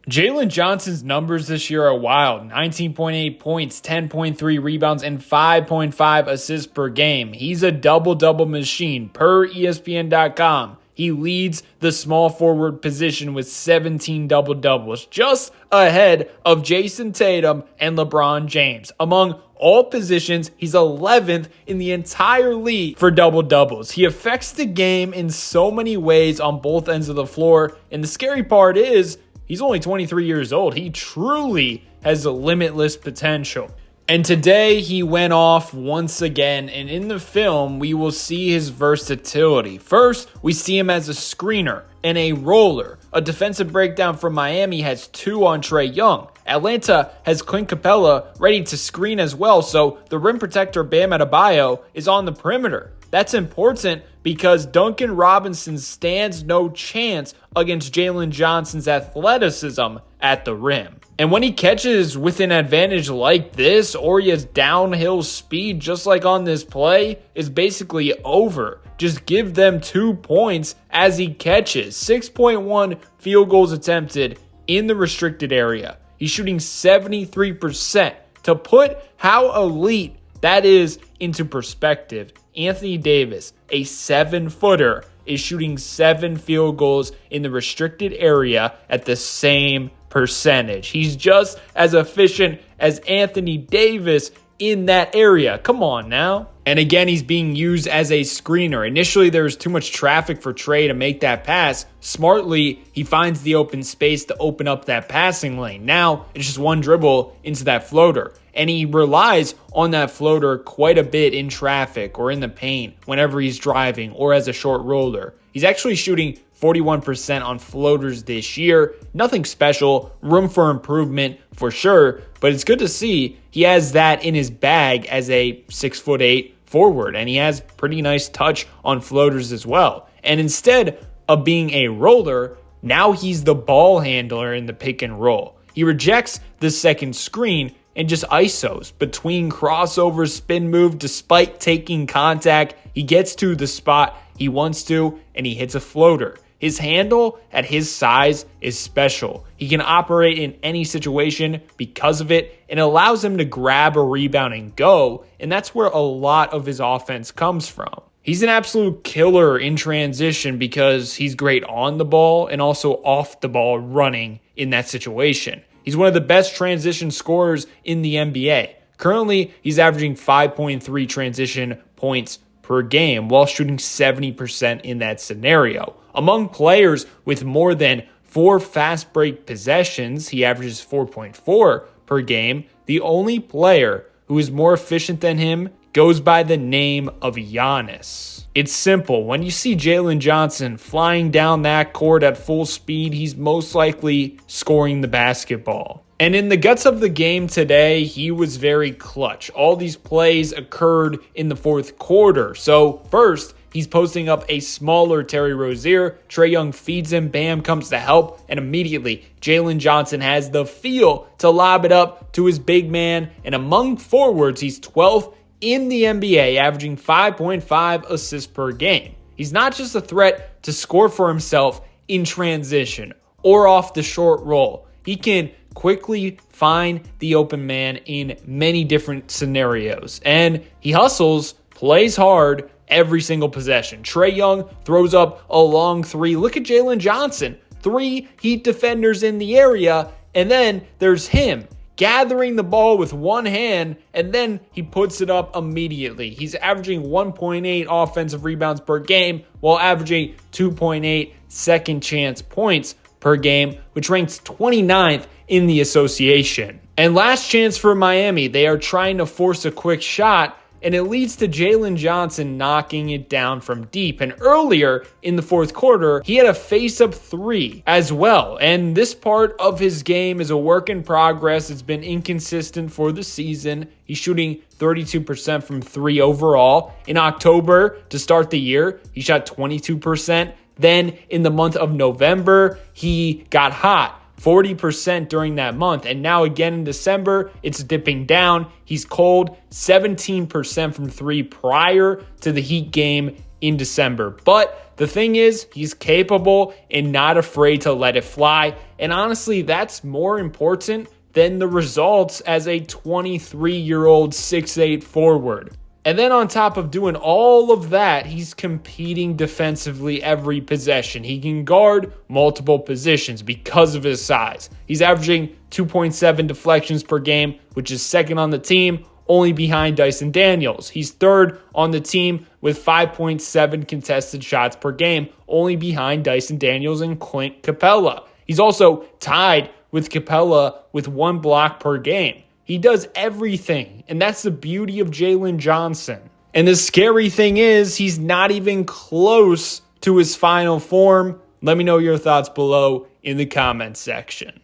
Jaylen Johnson's numbers this year are wild. 19.8 points, 10.3 rebounds, and 5.5 assists per game. He's a double-double machine. Per ESPN.com, he leads the small forward position with 17 double-doubles, just ahead of Jason Tatum and LeBron James. Among all positions, he's 11th in the entire league for double-doubles. He affects the game in so many ways on both ends of the floor, and the scary part is, he's only 23 years old. He truly has a limitless potential. And today he went off once again, and in the film, we will see his versatility. First, we see him as a screener and a roller. A defensive breakdown from Miami has 2 on Trae Young. Atlanta has Clint Capella ready to screen as well, so the rim protector Bam Adebayo is on the perimeter. That's important because Duncan Robinson stands no chance against Jaylen Johnson's athleticism at the rim. And when he catches with an advantage like this, or he has downhill speed just like on this play, it's basically over. Just give them 2 points as he catches. 6.1 field goals attempted in the restricted area. He's shooting 73%. To put how elite that is into perspective, Anthony Davis, a 7-footer, is shooting 7 field goals in the restricted area at the same percentage. He's just as efficient as Anthony Davis in that area. Come on now. And again, he's being used as a screener. Initially, there was too much traffic for Trae to make that pass. Smartly, he finds the open space to open up that passing lane. Now, it's just one dribble into that floater. And he relies on that floater quite a bit in traffic or in the paint whenever he's driving or as a short roller. He's actually shooting 41% on floaters this year. Nothing special, room for improvement for sure, but it's good to see he has that in his bag as a 6'8" forward, and he has pretty nice touch on floaters as well. And instead of being a roller, now he's the ball handler in the pick and roll. He rejects the second screen and just isos between crossover spin move. Despite taking contact, he gets to the spot he wants to, and he hits a floater. His handle at his size is special. He can operate in any situation because of it, and allows him to grab a rebound and go, and that's where a lot of his offense comes from. He's an absolute killer in transition because he's great on the ball and also off the ball running in that situation. He's one of the best transition scorers in the NBA. Currently, he's averaging 5.3 transition points per game while shooting 70% in that scenario. Among players with more than 4 fast break possessions, he averages 4.4 per game. The only player who is more efficient than him goes by the name of Giannis. It's simple. When you see Jaylen Johnson flying down that court at full speed, he's most likely scoring the basketball. And in the guts of the game today, he was very clutch. All these plays occurred in the fourth quarter. So first, he's posting up a smaller Terry Rozier. Trae Young feeds him. Bam comes to help. And immediately, Jaylen Johnson has the feel to lob it up to his big man. And among forwards, he's 12th in the NBA, averaging 5.5 assists per game. He's not just a threat to score for himself in transition or off the short roll. He can quickly find the open man in many different scenarios. And he hustles, plays hard every single possession. Trae Young throws up a long 3. Look at Jaylen Johnson. 3 Heat defenders in the area. And then there's him gathering the ball with one hand, and then he puts it up immediately. He's averaging 1.8 offensive rebounds per game while averaging 2.8 second chance points per game, which ranks 29th in the association. And last chance for Miami, they are trying to force a quick shot, and it leads to Jaylen Johnson knocking it down from deep. And earlier in the fourth quarter, he had a face-up 3 as well. And this part of his game is a work in progress. It's been inconsistent for the season. He's shooting 32% from 3 overall. In October, to start the year, he shot 22%. Then in the month of November, he got hot. 40% during that month. And now again in December, it's dipping down. He's cold, 17% from 3 prior to the Heat game in December. But The thing is, he's capable and not afraid to let it fly. And honestly, that's more important than the results as a 23-year-old 6'8 forward. And then on top of doing all of that, he's competing defensively every possession. He can guard multiple positions because of his size. He's averaging 2.7 deflections per game, which is second on the team, only behind Dyson Daniels. He's third on the team with 5.7 contested shots per game, only behind Dyson Daniels and Clint Capella. He's also tied with Capella with 1 block per game. He does everything, and that's the beauty of Jaylen Johnson. And the scary thing is, he's not even close to his final form. Let me know your thoughts below in the comments section.